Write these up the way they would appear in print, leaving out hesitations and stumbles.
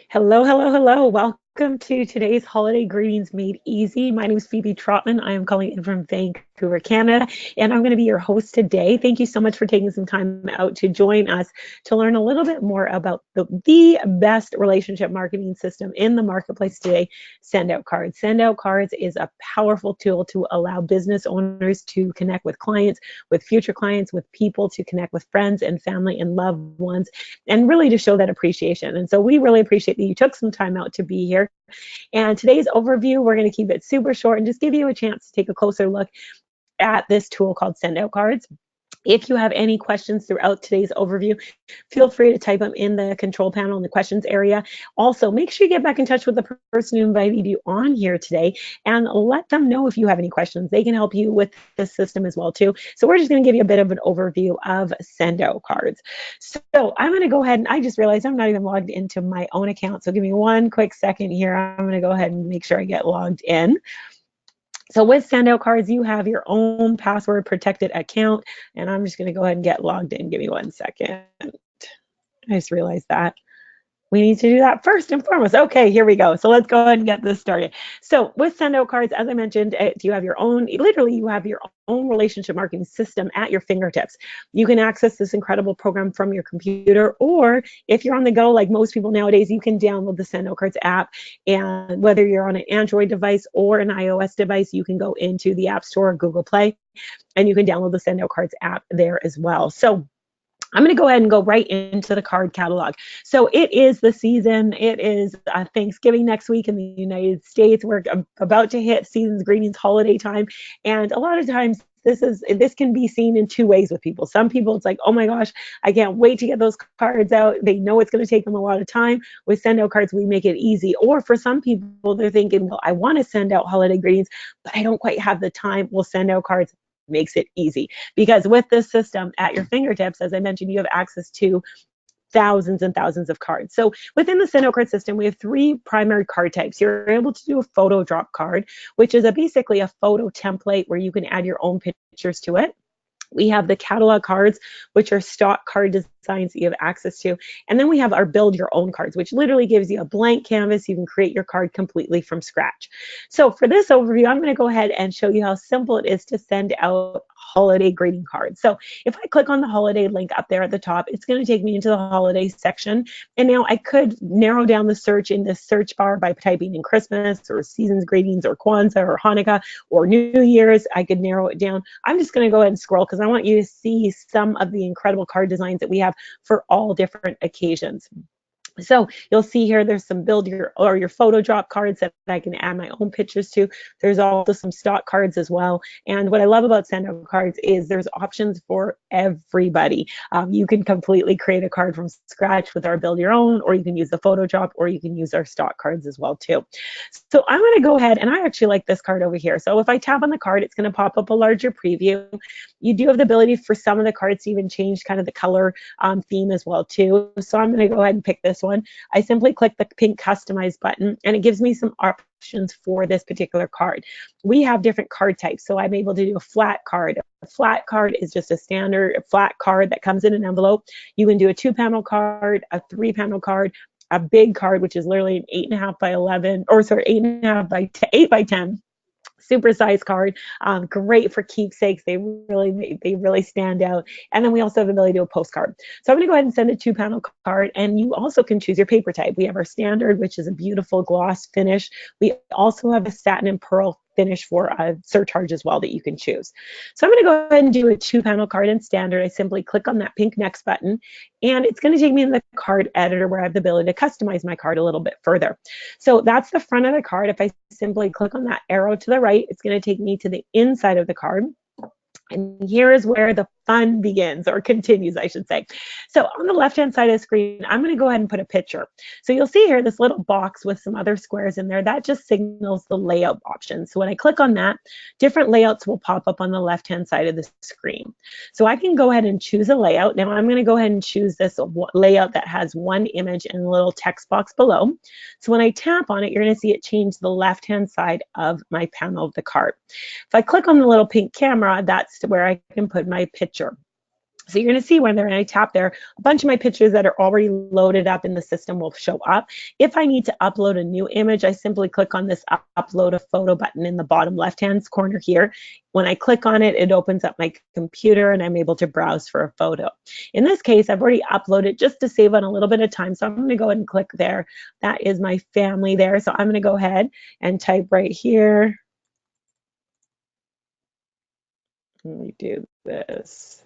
Hello, hello, hello. Welcome to today's Holiday Greetings Made Easy. My name is Phoebe Trotman. I am calling in from Vancouver, Canada, and I'm going to be your host today. Thank you so much for taking some time out to join us to learn a little bit more about the best relationship marketing system in the marketplace today, Send Out Cards. Send Out Cards is a powerful tool to allow business owners to connect with clients, with future clients, with people, to connect with friends and family and loved ones, and really to show that appreciation. And so we really appreciate that you took some time out to be here. And today's overview, we're going to keep it super short and just give you a chance to take a closer look at this tool called Send Out Cards. If you have any questions throughout today's overview, feel free to type them in the control panel in the questions area. Also, make sure you get back in touch with the person who invited you on here today and let them know if you have any questions. They can help you with the system as well too. So we're just going to give you a bit of an overview of Send Out Cards. So I'm going to go ahead, and I just realized I'm not even logged into my own account. So give me one quick second here. I'm going to go ahead and make sure I get logged in. So with Send Out Cards, you have your own password protected account, and I'm just going to go ahead and get logged in. Give me one second. I just realized that we need to do that first and foremost. Okay, here we go. So let's go ahead and get this started. So with Send Out Cards, as I mentioned, you have your own, literally you have your own relationship marketing system at your fingertips. You can access this incredible program from your computer, or if you're on the go, like most people nowadays, you can download the Send Out Cards app. And whether you're on an Android device or an iOS device, you can go into the App Store or Google Play, and you can download the Send Out Cards app there as well. So I'm going to go ahead and go right into the card catalog. So it is the season. It is Thanksgiving next week in the United States. We're about to hit season's greetings holiday time. And a lot of times this can be seen in two ways with people. Some people, it's like, oh my gosh, I can't wait to get those cards out. They know it's going to take them a lot of time. With Send Out Cards, we make it easy. Or for some people, they're thinking, well, I want to send out holiday greetings, but I don't quite have the time. We'll Send Out Cards makes it easy, because with this system at your fingertips, as I mentioned, you have access to thousands and thousands of cards. So within the Send Out Card system, we have three primary card types. You're able to do a photo drop card, which is basically a photo template where you can add your own pictures to it. We have the catalog cards, which are stock card designs that you have access to. And then we have our build your own cards, which literally gives you a blank canvas. You can create your card completely from scratch. So for this overview, I'm going to go ahead and show you how simple it is to send out holiday greeting cards. So if I click on the holiday link up there at the top, it's going to take me into the holiday section. And now I could narrow down the search in this search bar by typing in Christmas or season's greetings or Kwanzaa or Hanukkah or New Year's. I could narrow it down. I'm just going to go ahead and scroll because I want you to see some of the incredible card designs that we have for all different occasions. So you'll see here, there's some build your photo drop cards that I can add my own pictures to. There's also some stock cards as well. And what I love about Send Out Cards is there's options for everybody. You can completely create a card from scratch with our build your own, or you can use the photo drop, or you can use our stock cards as well too. So I'm going to go ahead, and I actually like this card over here. So if I tap on the card, it's going to pop up a larger preview. You do have the ability for some of the cards to even change kind of the color theme as well too. So I'm going to go ahead and pick this one. I simply click the pink customize button, and it gives me some options for this particular card. We have different card types, so I'm able to do a flat card. A flat card is just a standard flat card that comes in an envelope. You can do a 2-panel card, a 3-panel card, a big card, which is literally an 8.5 by 11, or sorry, 8.5 by 8 by 10. Super size card, great for keepsakes. They really stand out. And then we also have the ability to do a postcard. So I'm going to go ahead and send a 2-panel card, and you also can choose your paper type. We have our standard, which is a beautiful gloss finish. We also have a satin and pearl finish for a surcharge as well that you can choose. So I'm going to go ahead and do a 2-panel card in standard. I simply click on that pink next button, and it's going to take me in the card editor where I have the ability to customize my card a little bit further. So that's the front of the card. If I simply click on that arrow to the right, it's going to take me to the inside of the card. And here is where the fun begins, or continues, I should say. So on the left-hand side of the screen, I'm going to go ahead and put a picture. So you'll see here this little box with some other squares in there. That just signals the layout options. So when I click on that, different layouts will pop up on the left-hand side of the screen. So I can go ahead and choose a layout. Now I'm going to go ahead and choose this layout that has one image and a little text box below. So when I tap on it, you're going to see it change the left-hand side of my panel of the card. If I click on the little pink camera, that's where I can put my picture. So you're going to see when I tap there, a bunch of my pictures that are already loaded up in the system will show up. If I need to upload a new image, I simply click on this upload a photo button in the bottom left-hand corner here. When I click on it, it opens up my computer and I'm able to browse for a photo. In this case, I've already uploaded just to save on a little bit of time. So I'm going to go ahead and click there. That is my family there. So I'm going to go ahead and type right here. Let me do this.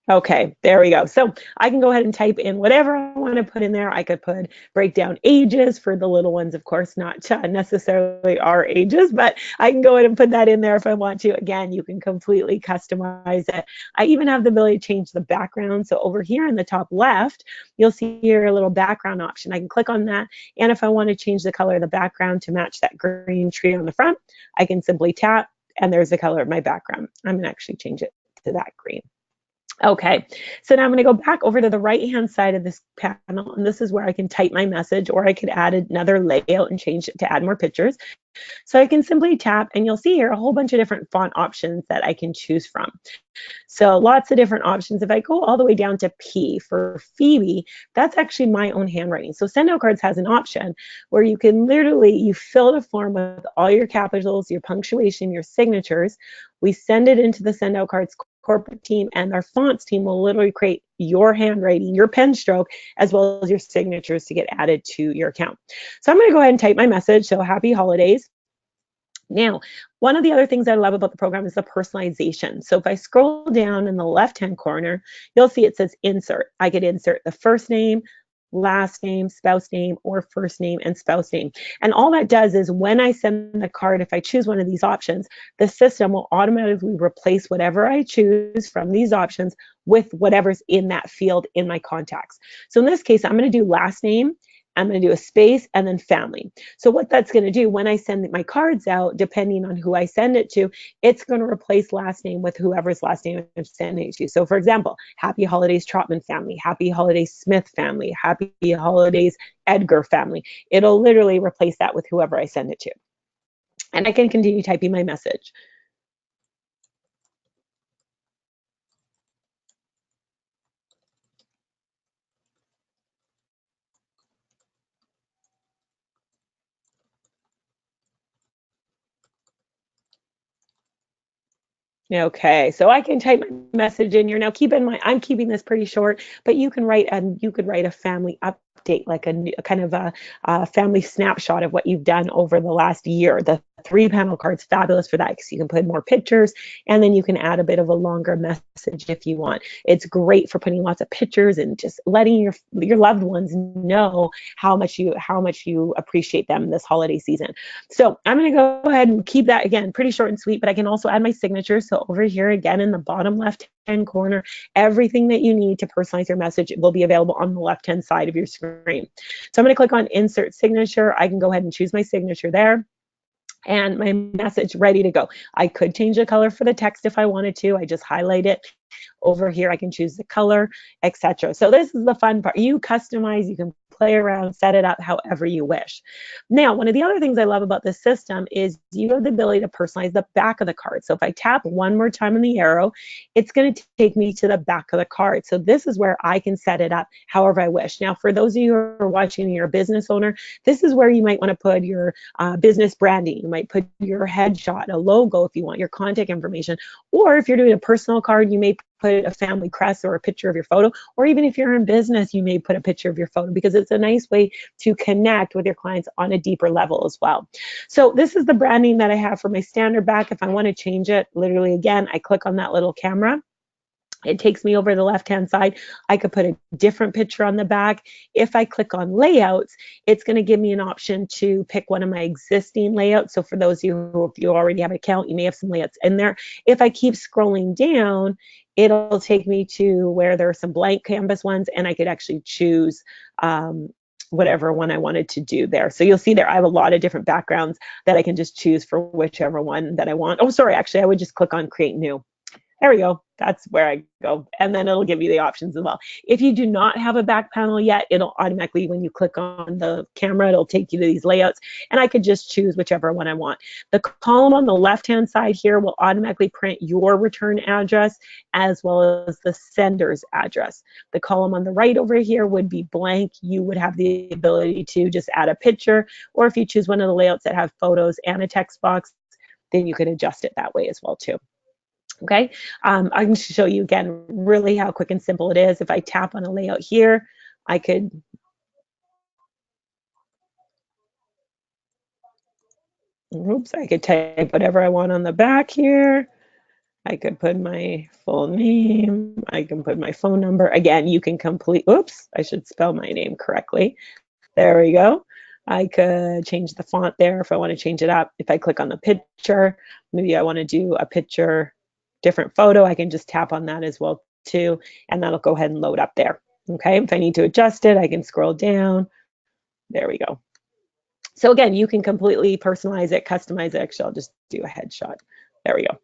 Okay, there we go. So I can go ahead and type in whatever I want to put in there. I could put break down ages for the little ones, of course, not necessarily our ages, but I can go ahead and put that in there if I want to. Again, you can completely customize it. I even have the ability to change the background. So over here in the top left, you'll see here a little background option. I can click on that. And if I want to change the color of the background to match that green tree on the front, I can simply tap and there's the color of my background. I'm going to actually change it to that green. Okay, so now I'm going to go back over to the right-hand side of this panel, and this is where I can type my message, or I could add another layout and change it to add more pictures. So I can simply tap, and you'll see here a whole bunch of different font options that I can choose from. So lots of different options. If I go all the way down to P for Phoebe, that's actually my own handwriting. So Send Out Cards has an option where you can literally, you fill the form with all your capitals, your punctuation, your signatures. We send it into the Send Out Cards corporate team, and our fonts team will literally create your handwriting, your pen stroke, as well as your signatures to get added to your account. So I'm going to go ahead and type my message. So happy holidays. Now, one of the other things I love about the program is the personalization. So if I scroll down in the left-hand corner, you'll see it says insert. I could insert the first name, last name, spouse name, or first name and spouse name. And all that does is when I send the card, if I choose one of these options, the system will automatically replace whatever I choose from these options with whatever's in that field in my contacts. So in this case, I'm going to do last name. I'm going to do a space and then family. So what that's going to do when I send my cards out, depending on who I send it to, it's going to replace last name with whoever's last name I'm sending it to. So for example, Happy Holidays Trotman family, Happy Holidays Smith family, Happy Holidays Edgar family. It'll literally replace that with whoever I send it to. And I can continue typing my message. Okay, so I can type my message in here. Now, keep in mind, I'm keeping this pretty short, but you can write a family update, like a kind of a family snapshot of what you've done over the last year. The 3-panel card's fabulous for that because you can put more pictures, and then you can add a bit of a longer message if you want. It's great for putting lots of pictures and just letting your loved ones know how much you appreciate them this holiday season. So I'm going to go ahead and keep that, again, pretty short and sweet, but I can also add my signature. So over here, again, in the bottom left-hand corner, everything that you need to personalize your message will be available on the left-hand side of your screen. So I'm going to click on Insert Signature. I can go ahead and choose my signature there. And my message ready to go. I could change the color for the text if I wanted to. I just highlight it. Over here, I can choose the color, etc. So this is the fun part. You customize, you can play around, set it up however you wish. Now, one of the other things I love about this system is you have the ability to personalize the back of the card. So if I tap one more time on the arrow, it's going to take me to the back of the card. So this is where I can set it up however I wish. Now, for those of you who are watching and you're a business owner, this is where you might want to put your business branding. You might put your headshot, a logo if you want, your contact information. Or if you're doing a personal card, you may put a family crest or a picture of your photo, or even if you're in business, you may put a picture of your photo because it's a nice way to connect with your clients on a deeper level as well. So this is the branding that I have for my standard back. If I want to change it, literally again, I click on that little camera. It takes me over to the left-hand side. I could put a different picture on the back. If I click on layouts, it's going to give me an option to pick one of my existing layouts. So for those of you who, if you already have an account, you may have some layouts in there. If I keep scrolling down, it'll take me to where there are some blank canvas ones, and I could actually choose whatever one I wanted to do there. So you'll see there, I have a lot of different backgrounds that I can just choose for whichever one that I want. Oh, sorry, actually, I would just click on Create New. There we go. That's where I go. And then it'll give you the options as well. If you do not have a back panel yet, it'll automatically, when you click on the camera, it'll take you to these layouts. And I could just choose whichever one I want. The column on the left-hand side here will automatically print your return address as well as the sender's address. The column on the right over here would be blank. You would have the ability to just add a picture, or if you choose one of the layouts that have photos and a text box, then you could adjust it that way as well too. Okay, I'm going to show you again really how quick and simple it is. If I tap on a layout here, I could, oops, I could type whatever I want on the back here. I could put my full name. I can put my phone number. Again, you can complete, oops, I should spell my name correctly. There we go. I could change the font there if I want to change it up. If I click on the picture, maybe I want to do a picture, different photo, I can just tap on that as well too, and that'll go ahead and load up there. Okay, if I need to adjust it, I can scroll down. There we go. So again, you can completely personalize it, customize it. Actually, I'll just do a headshot. There we go.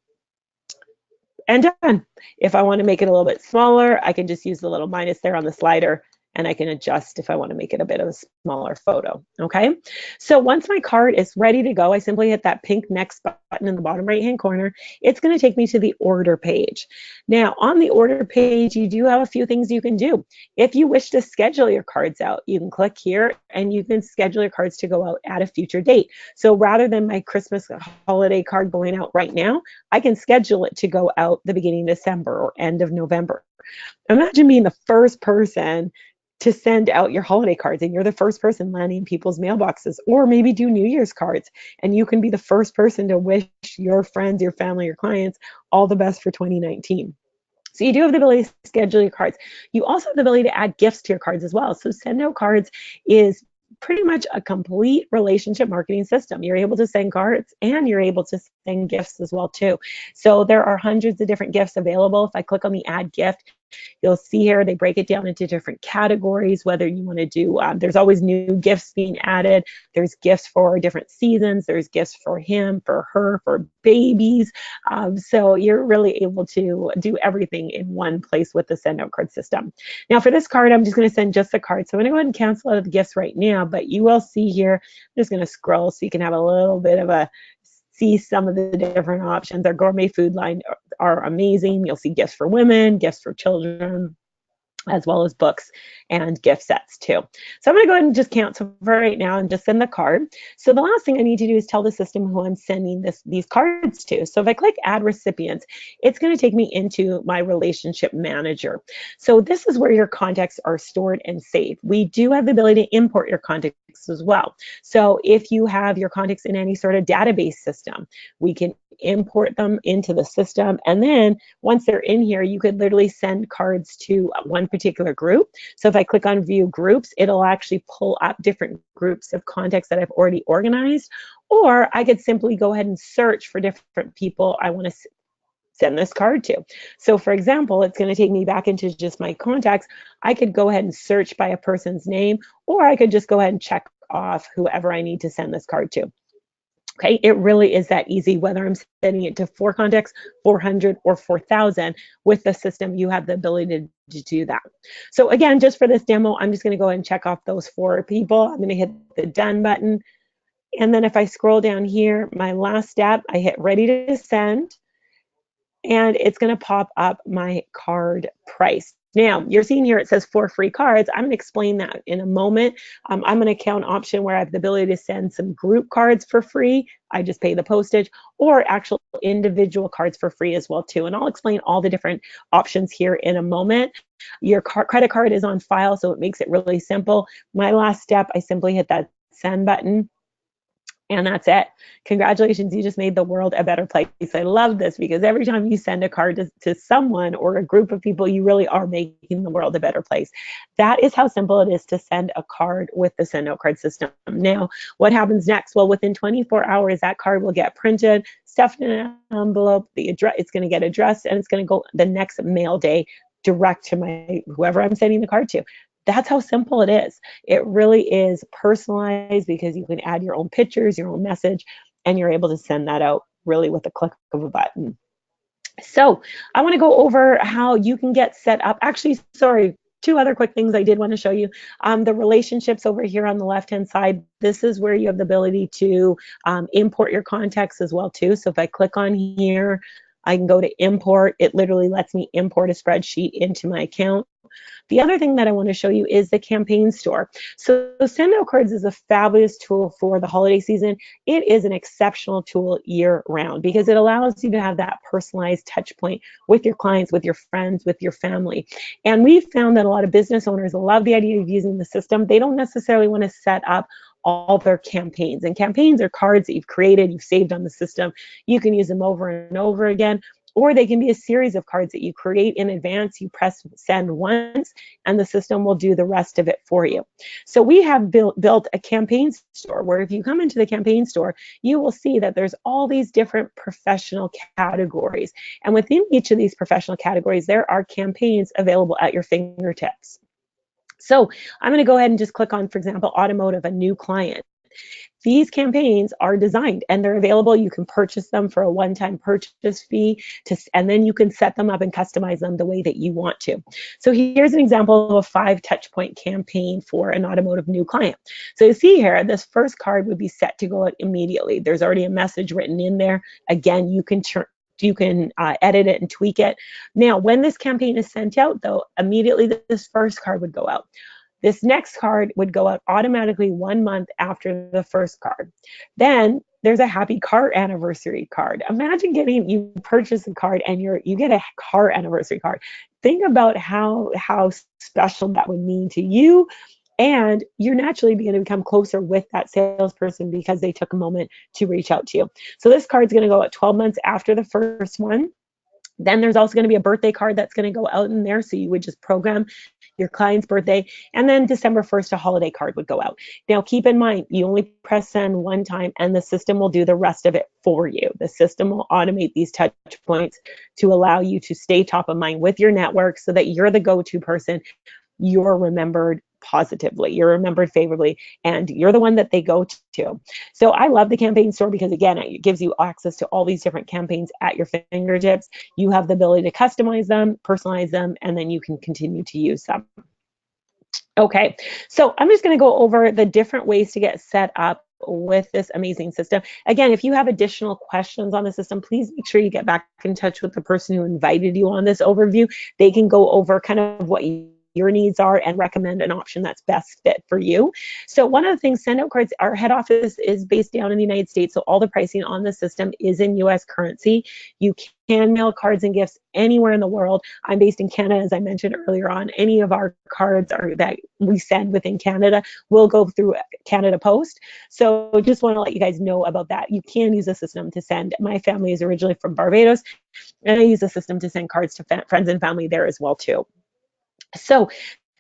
And done. If I want to make it a little bit smaller, I can just use the little minus there on the slider, and I can adjust if I want to make it a bit of a smaller photo. Okay, so once my card is ready to go, I simply hit that pink next button in the bottom right hand corner. It's going to take me to the order page. Now on the order page, you do have a few things you can do. If you wish to schedule your cards out, you can click here and you can schedule your cards to go out at a future date. So rather than my Christmas holiday card going out right now, I can schedule it to go out the beginning of December or end of November. Imagine being the first person to send out your holiday cards and you're the first person landing in people's mailboxes, or maybe do New Year's cards and you can be the first person to wish your friends, your family, your clients all the best for 2019. So you do have the ability to schedule your cards. You also have the ability to add gifts to your cards as well. So send out cards is pretty much a complete relationship marketing system. You're able to send cards and you're able to send gifts as well too. So there are hundreds of different gifts available. If I click on the add gift, you'll see here they break it down into different categories, whether you want to do, there's always new gifts being added. There's gifts for different seasons. There's gifts for him, for her, for babies. So you're really able to do everything in one place with the send out card system. Now for this card, I'm just going to send just the card. So I'm going to go ahead and cancel out of the gifts right now, but you will see here, I'm just going to scroll so you can have a little bit of a see some of the different options. Our gourmet food line are amazing. You'll see gifts for women, gifts for children, as well as books and gift sets too. So I'm going to go ahead and just cancel for right now and just send the card. So the last thing I need to do is tell the system who I'm sending these cards to. So if I click add recipients, it's going to take me into my relationship manager. So this is where your contacts are stored and saved. We do have the ability to import your contacts as well. So if you have your contacts in any sort of database system, we can import them into the system. And then once they're in here, you could literally send cards to one particular group. So if I click on view groups, it'll actually pull up different groups of contacts that I've already organized. Or I could simply go ahead and search for different people I want to send this card to. So for example, it's going to take me back into just my contacts. I could go ahead and search by a person's name, or I could just go ahead and check off whoever I need to send this card to. Okay, it really is that easy, whether I'm sending it to 4 contacts, 400, or 4,000. With the system, you have the ability to do that. So again, just for this demo, I'm just going to go ahead and check off those 4 people. I'm going to hit the done button. And then if I scroll down here, my last step, I hit ready to send. And it's going to pop up my card price. Now, you're seeing here it says 4 free cards. I'm going to explain that in a moment. I'm going to count option where I have the ability to send some group cards for free. I just pay the postage, or actual individual cards for free as well too. And I'll explain all the different options here in a moment. Your credit card is on file, so it makes it really simple. My last step, I simply hit that send button. And that's it. Congratulations, you just made the world a better place. I love this because every time you send a card to someone or a group of people, you really are making the world a better place. That is how simple it is to send a card with the send out card system. Now, what happens next? Well, within 24 hours, that card will get printed, stuffed in an envelope, it's going to get addressed, and it's going to go the next mail day direct to whoever I'm sending the card to. That's how simple it is. It really is personalized because you can add your own pictures, your own message, and you're able to send that out really with a click of a button. So I want to go over how you can get set up. Actually, sorry, two other quick things I did want to show you. The relationships over here on the left-hand side, this is where you have the ability to import your contacts as well too. So if I click on here, I can go to import. It literally lets me import a spreadsheet into my account. The other thing that I want to show you is the campaign store. So send out cards is a fabulous tool for the holiday season. It is an exceptional tool year round because it allows you to have that personalized touch point with your clients, with your friends, with your family. And we've found that a lot of business owners love the idea of using the system. They don't necessarily want to set up all their campaigns. And campaigns are cards that you've created, you've saved on the system. You can use them over and over again, or they can be a series of cards that you create in advance. You press send once and the system will do the rest of it for you. So we have built a campaign store where if you come into the campaign store, you will see that there's all these different professional categories. And within each of these professional categories, there are campaigns available at your fingertips. So I'm going to go ahead and just click on, for example, automotive, a new client. These campaigns are designed and they're available. You can purchase them for a one-time purchase fee, and then you can set them up and customize them the way that you want to. So here's an example of a 5 touch point campaign for an automotive new client. So you see here, this first card would be set to go out immediately. There's already a message written in there. Again, you can edit it and tweak it. Now, when this campaign is sent out, though, immediately this first card would go out. This next card would go out automatically 1 month after the first card. Then there's a happy car anniversary card. Imagine you purchase a card and you get a car anniversary card. Think about how special that would mean to you. And you're naturally going to become closer with that salesperson because they took a moment to reach out to you. So this card's going to go out 12 months after the first one. Then there's also going to be a birthday card that's going to go out in there. So you would just program your client's birthday. And then December 1st, a holiday card would go out. Now, keep in mind, you only press send one time and the system will do the rest of it for you. The system will automate these touch points to allow you to stay top of mind with your network so that you're the go-to person. You're remembered positively, you're remembered favorably, and you're the one that they go to. So I love the campaign store because, again, it gives you access to all these different campaigns at your fingertips. You have the ability to customize them, personalize them, and then you can continue to use them. Okay, so I'm just going to go over the different ways to get set up with this amazing system. Again, if you have additional questions on the system, please make sure you get back in touch with the person who invited you on this overview. They can go over kind of what your needs are and recommend an option that's best fit for you. So one of the things, send out cards, our head office is based down in the United States, so all the pricing on the system is in US currency. You can mail cards and gifts anywhere in the world. I'm based in Canada, as I mentioned earlier on. Any of our cards that we send within Canada will go through Canada Post. So just want to let you guys know about that. You can use a system to send. My family is originally from Barbados, and I use a system to send cards to friends and family there as well too. So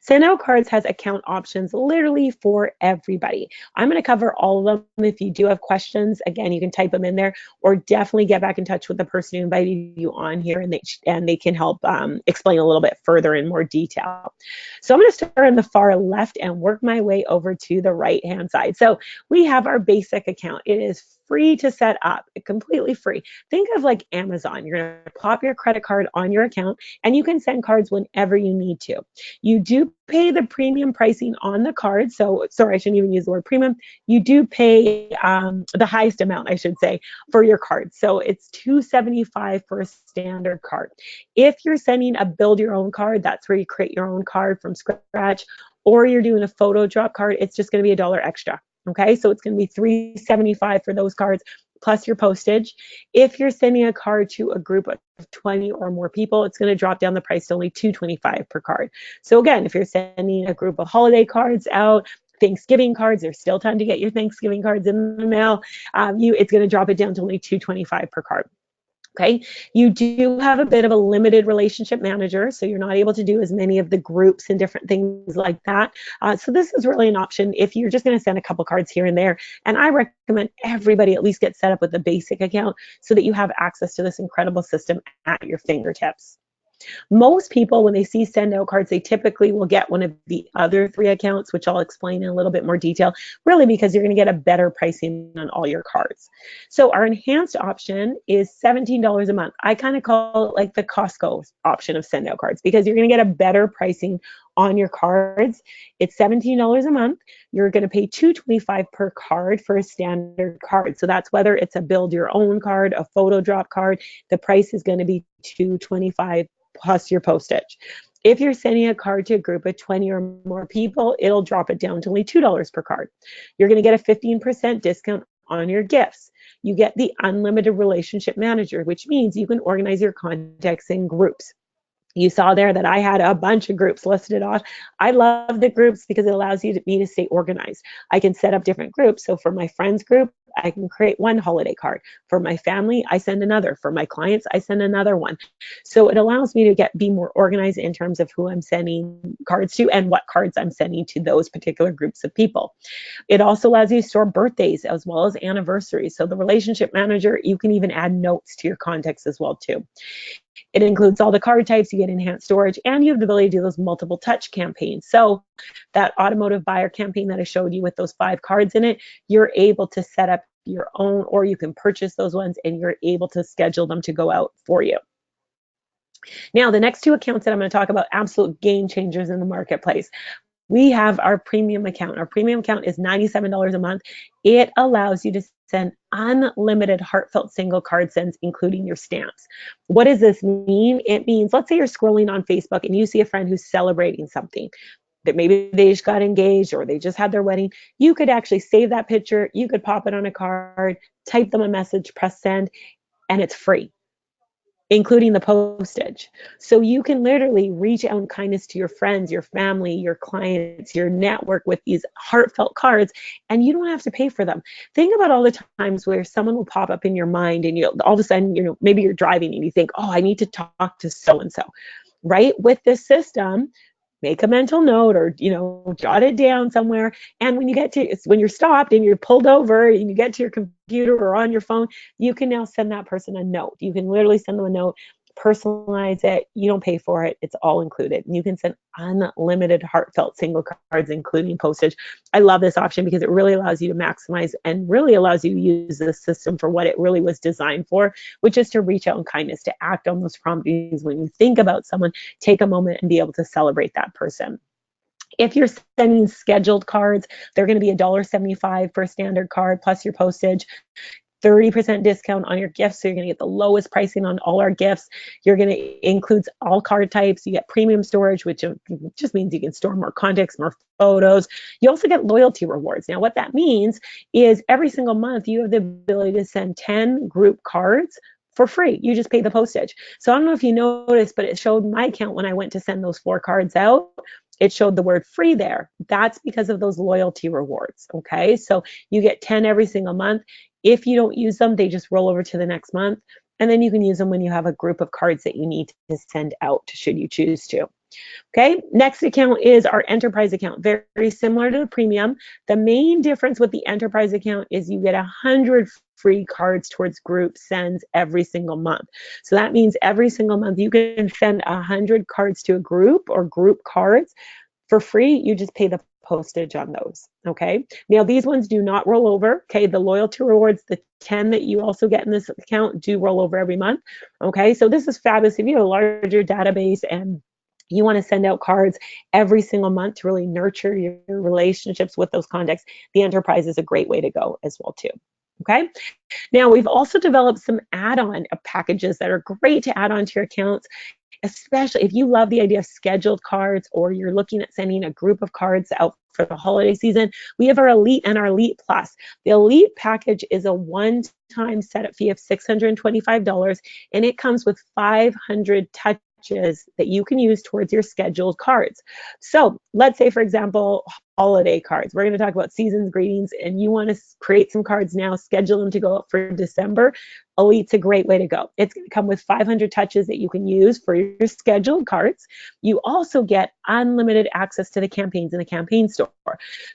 Send Out Cards has account options literally for everybody. I'm going to cover all of them. If you do have questions, again, you can type them in there, or definitely get back in touch with the person who invited you on here, and they can help explain a little bit further in more detail. So I'm going to start on the far left and work my way over to the right-hand side. So we have our basic account. It is free to set up, completely free. Think of like Amazon. You're going to pop your credit card on your account, and you can send cards whenever you need to. You do pay the premium pricing on the card. So, sorry, I shouldn't even use the word premium. You do pay the highest amount, I should say, for your card. So it's $275 for a standard card. If you're sending a build your own card, that's where you create your own card from scratch, or you're doing a photo drop card, it's just going to be $1 extra. Okay, so it's going to be $375 for those cards plus your postage. If you're sending a card to a group of 20 or more people, it's going to drop down the price to only $225 per card. So again, if you're sending a group of holiday cards out, Thanksgiving cards, there's still time to get your Thanksgiving cards in the mail. It's going to drop it down to only $225 per card. Okay, you do have a bit of a limited relationship manager, so you're not able to do as many of the groups and different things like that. So this is really an option if you're just going to send a couple cards here and there. And I recommend everybody at least get set up with a basic account so that you have access to this incredible system at your fingertips. Most people, when they see send out cards, they typically will get one of the other 3 accounts, which I'll explain in a little bit more detail, really because you're going to get a better pricing on all your cards. So our enhanced option is $17 a month. I kind of call it like the Costco option of send out cards because you're going to get a better pricing on your cards. It's $17 a month. You're going to pay $2.25 per card for a standard card. So that's whether it's a build your own card, a photo drop card. The price is going to be $2.25 plus your postage. If you're sending a card to a group of 20 or more people, it'll drop it down to only $2 per card. You're going to get a 15% discount on your gifts. You get the unlimited relationship manager, which means you can organize your contacts in groups. You saw there that I had a bunch of groups listed off. I love the groups because it allows me to stay organized. I can set up different groups. So for my friends group, I can create one holiday card. For my family, I send another. For my clients, I send another one. So it allows me to be more organized in terms of who I'm sending cards to and what cards I'm sending to those particular groups of people. It also allows you to store birthdays as well as anniversaries. So the relationship manager, you can even add notes to your contacts as well too. It includes all the card types, you get enhanced storage, and you have the ability to do those multiple touch campaigns. So that automotive buyer campaign that I showed you with those 5 cards in it, you're able to set up your own, or you can purchase those ones and you're able to schedule them to go out for you. Now, the next 2 accounts that I'm going to talk about, absolute game changers in the marketplace. We have our premium account. Our premium account is $97 a month. It allows you to send unlimited heartfelt single card sends, including your stamps. What does this mean? It means, let's say you're scrolling on Facebook and you see a friend who's celebrating something, that maybe they just got engaged or they just had their wedding. You could actually save that picture. You could pop it on a card, type them a message, press send, and it's free, including the postage. So you can literally reach out in kindness to your friends, your family, your clients, your network with these heartfelt cards, and you don't have to pay for them. Think about all the times where someone will pop up in your mind and you all of a sudden, maybe you're driving and you think, oh, I need to talk to so-and-so, right? With this system, make a mental note or jot it down somewhere, and when you're stopped and you're pulled over and you get to your computer or on your phone, you can now send that person a note. You can literally send them a note, personalize it. You don't pay for it. It's all included. And you can send unlimited heartfelt single cards, including postage. I love this option because it really allows you to maximize and really allows you to use the system for what it really was designed for, which is to reach out in kindness, to act on those promptings. When you think about someone, take a moment and be able to celebrate that person. If you're sending scheduled cards, they're going to be $1.75 for a standard card plus your postage. 30% discount on your gifts. So you're going to get the lowest pricing on all our gifts. You're going to include all card types. You get premium storage, which just means you can store more contacts, more photos. You also get loyalty rewards. Now, what that means is every single month you have the ability to send 10 group cards for free. You just pay the postage. So I don't know if you noticed, but it showed my account when I went to send those 4 cards out. It showed the word free there. That's because of those loyalty rewards. Okay. So you get 10 every single month. If you don't use them, they just roll over to the next month. And then you can use them when you have a group of cards that you need to send out, should you choose to. Okay, next account is our enterprise account. Very similar to the premium. The main difference with the enterprise account is you get 100 free cards towards group sends every single month. So that means every single month you can send 100 cards to a group or group cards for free. You just pay the postage on those. Okay. Now these ones do not roll over. Okay. The loyalty rewards, the 10 that you also get in this account, do roll over every month. Okay. So this is fabulous. If you have a larger database and you want to send out cards every single month to really nurture your relationships with those contacts, the enterprise is a great way to go as well too. Okay. Now we've also developed some add-on packages that are great to add on to your accounts, especially if you love the idea of scheduled cards or you're looking at sending a group of cards out for the holiday season. We have our Elite and our Elite Plus. The Elite package is a one-time setup fee of $625, and it comes with 500 touches that you can use towards your scheduled cards. So let's say, for example, holiday cards. We're going to talk about season's greetings, and you want to create some cards now, schedule them to go out for December. Elite's a great way to go. It's going to come with 500 touches that you can use for your scheduled cards. You also get unlimited access to the campaigns in the campaign store.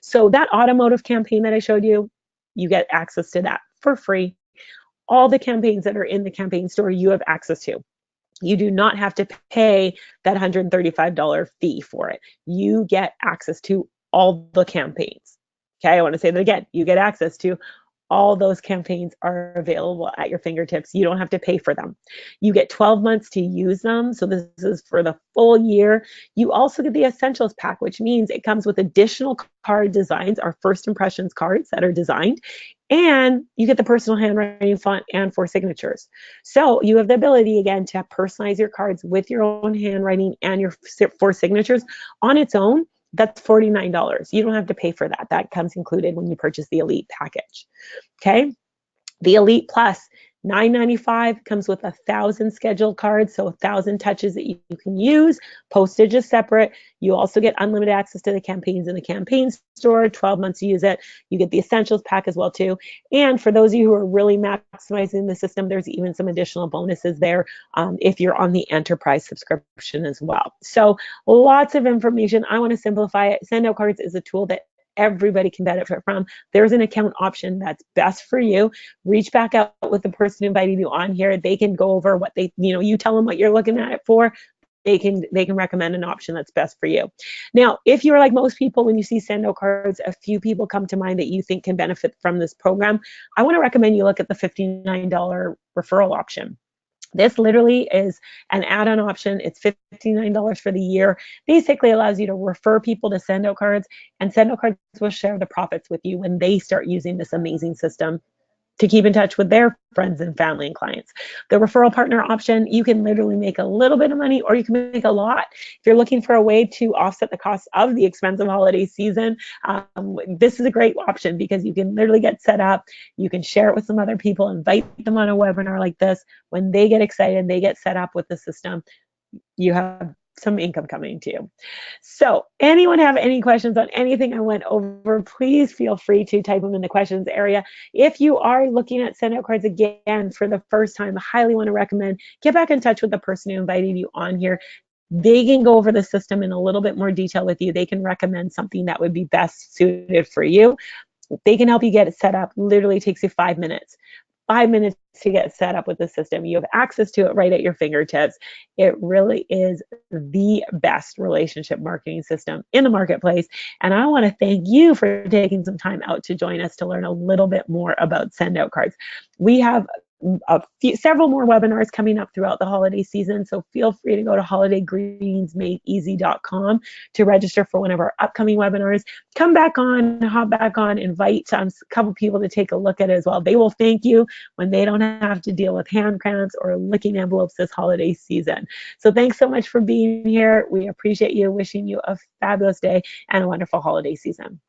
So that automotive campaign that I showed you, you get access to that for free. All the campaigns that are in the campaign store, you have access to. You do not have to pay that $135 fee for it. You get access to all the campaigns. Okay, I want to say that again. You get access to all those campaigns are available at your fingertips. You don't have to pay for them. You get 12 months to use them. So this is for the full year. You also get the essentials pack, which means it comes with additional card designs, our first impressions cards that are designed. And you get the personal handwriting font and 4 signatures. So you have the ability again to personalize your cards with your own handwriting and your 4 signatures on its own. That's $49. You don't have to pay for that. That comes included when you purchase the Elite package. Okay. The Elite Plus, $9.95, comes with 1,000 scheduled cards, so 1,000 touches that you can use. Postage is separate. You also get unlimited access to the campaigns in the campaign store, 12 months to use it. You get the essentials pack as well too. And for those of you who are really maximizing the system, there's even some additional bonuses there if you're on the enterprise subscription as well. So lots of information. I want to simplify it. Send Out Cards is a tool that everybody can benefit from. There's an account option that's best for you. Reach back out with the person who invited you on here. They can go over what they, you tell them what you're looking at it for. They can recommend an option that's best for you. Now, if you're like most people, when you see Send Out Cards, a few people come to mind that you think can benefit from this program. I want to recommend you look at the $59 referral option. This literally is an add-on option. It's $59 for the year. Basically allows you to refer people to Send Out Cards, and Send Out Cards will share the profits with you when they start using this amazing system to keep in touch with their friends and family and clients. The referral partner option, you can literally make a little bit of money or you can make a lot. If you're looking for a way to offset the cost of the expensive holiday season, this is a great option because you can literally get set up. You can share it with some other people, invite them on a webinar like this. When they get excited, they get set up with the system, you have some income coming to you. So anyone have any questions on anything I went over, please feel free to type them in the questions area. If you are looking at Send Out Cards again for the first time, I highly want to recommend get back in touch with the person who invited you on here. They can go over the system in a little bit more detail with you. They can recommend something that would be best suited for you. They can help you get it set up. Literally takes you 5 minutes. 5 minutes to get set up with the system. You have access to it right at your fingertips. It really is the best relationship marketing system in the marketplace. And I want to thank you for taking some time out to join us to learn a little bit more about Send Out Cards. We have several more webinars coming up throughout the holiday season, so feel free to go to holidaygreensmadeeasy.com to register for one of our upcoming webinars. Come back on, hop back on, invite a couple people to take a look at it as well. They will thank you when they don't have to deal with hand cramps or licking envelopes this holiday season. So thanks so much for being here. We appreciate you. Wishing you a fabulous day and a wonderful holiday season.